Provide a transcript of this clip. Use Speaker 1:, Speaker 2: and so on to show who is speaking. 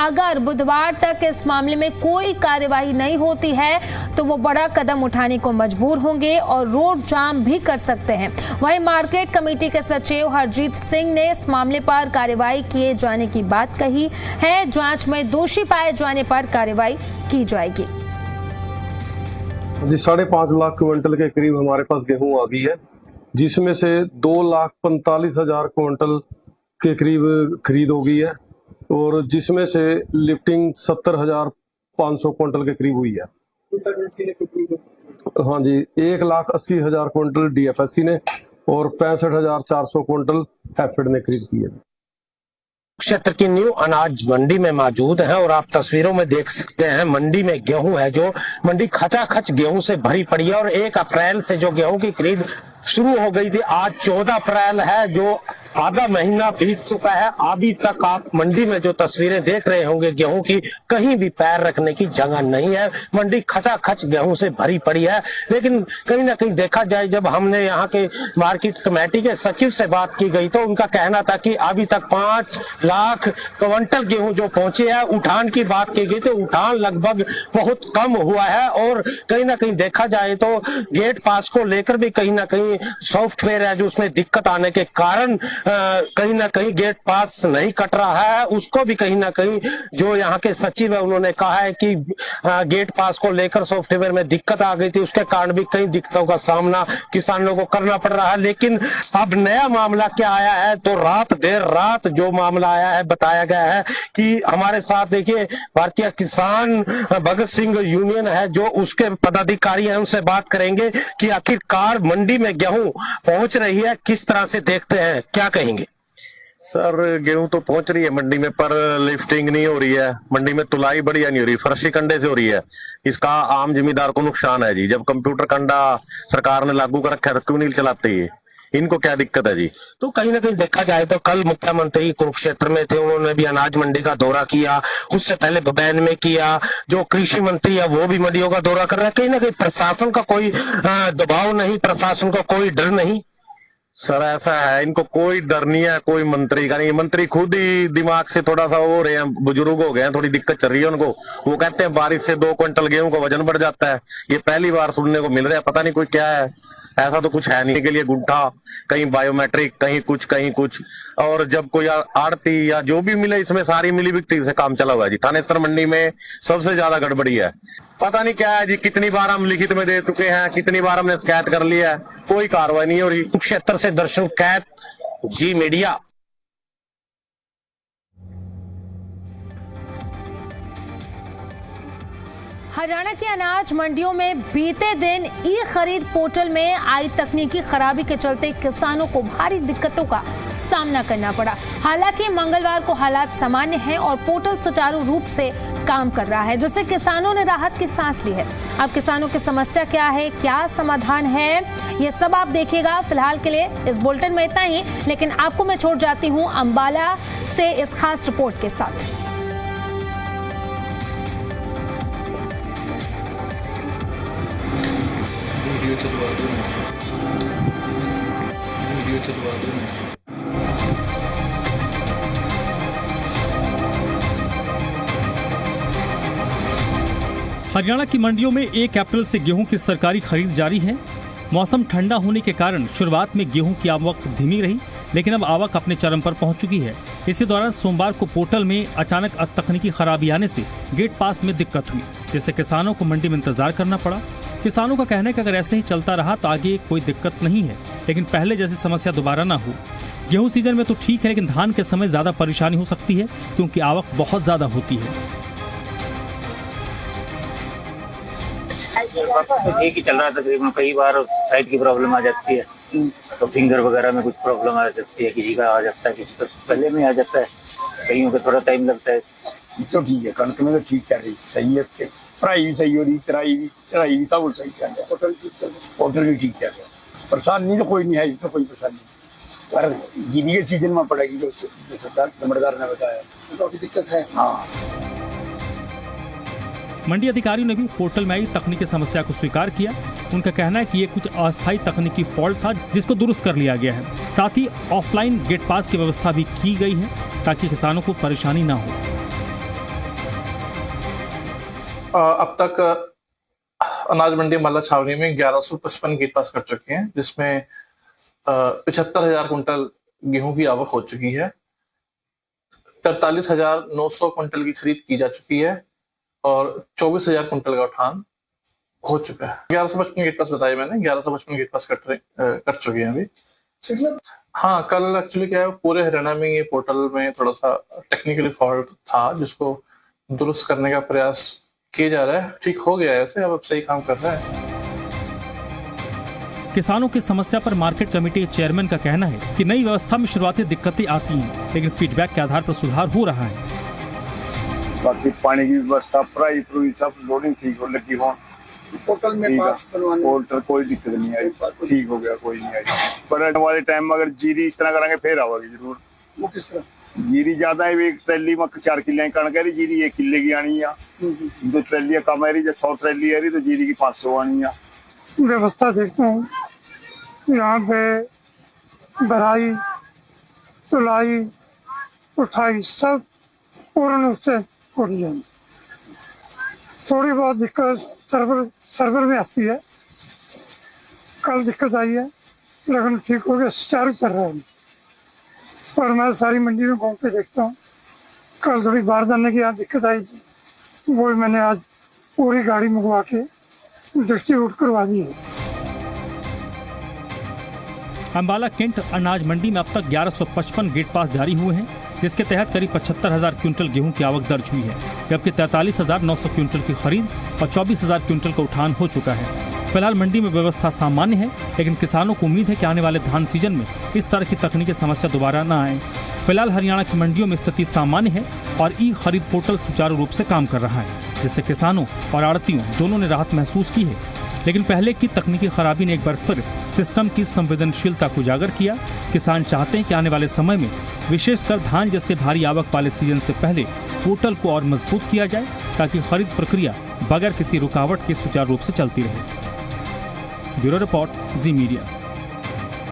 Speaker 1: अगर बुधवार तक इस मामले में कोई कार्यवाही नहीं होती है तो वो बड़ा कदम उठाने को मजबूर होंगे और रोड जाम भी कर सकते हैं। वहीं मार्केट कमेटी के सचिव हरजीत सिंह ने इस मामले पर कार्रवाई किए जाने की बात कही है। जांच में दोषी पाए जाने पर कार्रवाई की जाएगी।
Speaker 2: जी 5.5 लाख क्विंटल के करीब हमारे पास गेहूं आ गई है, जिसमें से 2,45,000 क्विंटल के करीब खरीद हो गई है और जिसमें से लिफ्टिंग 70,500 क्विंटल के करीब हुई है। हाँ जी, 1,80,000 क्विंटल DFSC ने और 65,400 क्विंटल हैफेड ने खरीद की है।
Speaker 3: क्षेत्र की न्यू अनाज मंडी में मौजूद है और आप तस्वीरों में देख सकते हैं मंडी में गेहूं है, जो मंडी खचाखच गेहूं से भरी पड़ी है और 1 अप्रैल से जो गेहूं की खरीद शुरू हो गई थी, आज 14 अप्रैल है, जो आधा महीना बीत चुका है। अभी तक आप मंडी में जो तस्वीरें देख रहे होंगे गेहूं की, कहीं भी पैर रखने की जगह नहीं है। मंडी खचाखच गेहूं से भरी पड़ी है। लेकिन कहीं ना कहीं देखा जाए, जब हमने यहाँ के मार्केट कमेटी के सचिव से बात की गई तो उनका कहना था कि अभी तक 5 लाख क्विंटल गेहूं जो पहुंचे है। उठान की बात की गई तो उठान लगभग बहुत कम हुआ है और कहीं ना कहीं देखा जाए तो गेट पास को लेकर भी कहीं ना कहीं सॉफ्टवेयर है जो उसमें दिक्कत आने के कारण कहीं ना कहीं गेट पास नहीं कट रहा है। उसको भी कहीं ना कहीं जो यहाँ के सचिव है उन्होंने कहा है कि गेट पास को लेकर सॉफ्टवेयर में दिक्कत आ गई थी, उसके कारण भी कई दिक्कतों का सामना किसानों को करना पड़ रहा है। लेकिन अब नया मामला क्या आया है, तो देर रात जो मामला आया है, बताया गया है कि हमारे साथ देखिए भारतीय किसान भगत सिंह यूनियन है, जो उसके पदाधिकारी हैं, उनसे बात करेंगे कि आखिरकार मंडी में गेहूं पहुंच रही है, किस तरह से देखते हैं, क्या कहेंगे?
Speaker 2: सर, गेहूं तो पहुंच रही है मंडी में, पर लिफ्टिंग नहीं हो रही है। मंडी में तुलाई बढ़िया नहीं हो रही, फर्शी कंडे से हो रही है। इसका आम जिम्मेदार को नुकसान है जी। जब कंप्यूटर कंडा सरकार ने लागू कर रखा है तो क्यों नहीं चलाते ये, इनको क्या दिक्कत है जी?
Speaker 3: तो कहीं ना कहीं देखा जाए तो कल मुख्यमंत्री कुरुक्षेत्र में थे, उन्होंने भी अनाज मंडी का दौरा किया, उससे पहले बबैन में किया। जो कृषि मंत्री है वो भी मंडियों का दौरा कर रहा है। कहीं ना कहीं प्रशासन का कोई दबाव नहीं, प्रशासन का कोई डर नहीं।
Speaker 2: सर ऐसा है, इनको कोई डर नहीं है, कोई मंत्री का नहीं। मंत्री खुद ही दिमाग से थोड़ा सा हो रहे हैं, बुजुर्ग हो गए हैं, थोड़ी दिक्कत चल रही है उनको। वो कहते हैं बारिश से 2 क्विंटल गेहूं का वजन बढ़ जाता है। ये पहली बार सुनने को मिल रहा है, पता नहीं कोई क्या है। ऐसा तो कुछ है नहीं के लिए गुंठा, कहीं बायोमेट्रिक, कहीं कुछ। और जब कोई आड़ती या जो भी मिले, इसमें सारी मिली भगती से काम चला हुआ है जी। थानेसर मंडी में सबसे ज्यादा गड़बड़ी है, पता नहीं क्या है जी। कितनी बार हम लिखित में दे चुके हैं, कितनी बार हमने शिकायत कर लिया है, कोई कार्रवाई नहीं हो रही।
Speaker 3: क्षेत्र से दर्शन कैद, जी मीडिया।
Speaker 1: हरियाणा के अनाज मंडियों में बीते दिन ई खरीद पोर्टल में आई तकनीकी खराबी के चलते किसानों को भारी दिक्कतों का सामना करना पड़ा। हालांकि मंगलवार को हालात सामान्य हैं और पोर्टल सुचारू रूप से काम कर रहा है, जिससे किसानों ने राहत की सांस ली है। अब किसानों की समस्या क्या है, क्या समाधान है, ये सब आप देखिएगा। फिलहाल के लिए इस बुलेटिन में इतना ही, लेकिन आपको मैं छोड़ जाती हूँ अंबाला से इस खास रिपोर्ट के साथ।
Speaker 4: वीडियो चलवा दो ना।
Speaker 5: हरियाणा की मंडियों में 1 अप्रैल से गेहूं की सरकारी खरीद जारी है। मौसम ठंडा होने के कारण शुरुआत में गेहूं की आवक धीमी रही, लेकिन अब आवक अपने चरम पर पहुंच चुकी है। इसी दौरान सोमवार को पोर्टल में अचानक तकनीकी खराबी आने से गेट पास में दिक्कत हुई, जिससे किसानों को मंडी में इंतजार करना पड़ा। किसानों का कहना है कि अगर ऐसे ही चलता रहा तो आगे कोई दिक्कत नहीं है, लेकिन पहले जैसी समस्या दोबारा ना हो। गेहूं सीजन में तो ठीक है, लेकिन धान के समय ज्यादा परेशानी हो सकती है क्योंकि आवक बहुत ज्यादा होती है।
Speaker 6: तो ठीक ही चल रहा है तकरीबन। कई बार साइड की प्रॉब्लम आ जाती है, तो फिंगर वगैरह में कुछ प्रॉब्लम आ सकती है, किसी का आ जाता है, किसी का पहले में आ जाता है, कईयों का थोड़ा टाइम लगता है।
Speaker 7: तो ठीक है, कणक में तो ठीक चल रही, सही है। पढ़ाई भी सही हो रही, चढ़ाई भी सब सही चल रहा है। पोर्टल भी ठीक चल रहा है। परेशानी तो कोई नहीं है, तो कोई परेशानी नहीं, पर जीनी के सीजन में पड़ेगी जो सरकार नंबरदार ने बताया, तो अभी दिक्कत है। हाँ,
Speaker 5: मंडी अधिकारियों ने भी पोर्टल में आई तकनीकी समस्या को स्वीकार किया। उनका कहना है कि ये कुछ अस्थायी तकनीकी फॉल्ट था, जिसको दुरुस्त कर लिया गया है। साथ ही ऑफलाइन गेट पास की व्यवस्था भी की गई है ताकि किसानों को परेशानी ना हो।
Speaker 8: अब तक अनाज मंडी माला छावनी में 1155 गेट पास कर चुके हैं, जिसमें 75,000 कुंटल गेहूं की आवक हो चुकी है। 43,900 कुंटल की खरीद की जा चुकी है और 24,000 कुंटल का उठान हो चुका है। 1155 गेट पास बताया मैंने, 1155 गेट पास कर चुके हैं अभी। हाँ, कल एक्चुअली क्या है, पूरे हरियाणा में ये पोर्टल में थोड़ा सा टेक्निकली फॉल्ट था, जिसको दुरुस्त करने का प्रयास किया जा रहा है। ठीक हो गया है ऐसे, अब सही काम कर रहा है।
Speaker 5: किसानों की समस्या पर मार्केट कमेटी के चेयरमैन का कहना है कि नई व्यवस्था में शुरुआती दिक्कतें आती हैं, लेकिन फीडबैक के आधार पर सुधार हो रहा है।
Speaker 7: बाकी पानी की व्यवस्था, प्राई सब लोडिंग ठीक हो लगी हो, पोर्टल में पास करवाने, पोर्टल कोई दिक्कत नहीं आई, ठीक हो गया, कोई नहीं आई। पर आने वाले टाइम में अगर जीरी इस तरह करेंगे फिर आवेगी जरूर। वो किस तरह? जीरी ज्यादा है, एक ट्रैली में 4 किले कणक है, जीरी 1 किले की आनी है। 2 ट्रैली कम है, 100 ट्रैली है तो जीरी की 500 आनी है।
Speaker 9: व्यवस्था देखता हूँ यहाँ पे भराई, तुलाई, उठाई सब पूर्ण रूप से हो रही है। थोड़ी बहुत दिक्कत सर्वर में आती है, कल दिक्कत आई है, लेकिन ठीक हो गया, सुचारू चल रहा है। और मैं सारी मंडी में घूम के देखता हूँ। कल थोड़ी बारदाने की यहाँ दिक्कत आई थी, वो मैंने आज पूरी गाड़ी मंगवा के डिस्ट्रीब्यूट करवा दी है।
Speaker 5: अंबाला कैंट अनाज मंडी में अब तक 1155 गेट पास जारी हुए हैं, जिसके तहत करीब 75,000 क्विंटल गेहूं की आवक दर्ज हुई है, जबकि 43,900 क्विंटल की खरीद और 24,000 क्विंटल का उठान हो चुका है। फिलहाल मंडी में व्यवस्था सामान्य है, लेकिन किसानों को उम्मीद है कि आने वाले धान सीजन में इस तरह की तकनीकी समस्या दोबारा न आए। फिलहाल हरियाणा की मंडियों में स्थिति सामान्य है और ई खरीद पोर्टल सुचारू रूप से काम कर रहा है, जिससे किसानों और आड़तियों दोनों ने राहत महसूस की है। लेकिन पहले की तकनीकी खराबी ने एक बार फिर सिस्टम की संवेदनशीलता को उजागर किया। किसान चाहते हैं कि आने वाले समय में विशेषकर धान जैसे भारी आवक वाले सीजन से पहले पोर्टल को और मजबूत किया जाए, ताकि खरीद प्रक्रिया बगैर किसी रुकावट के सुचारू रूप से चलती रहे। ब्यूरो रिपोर्ट, जी मीडिया।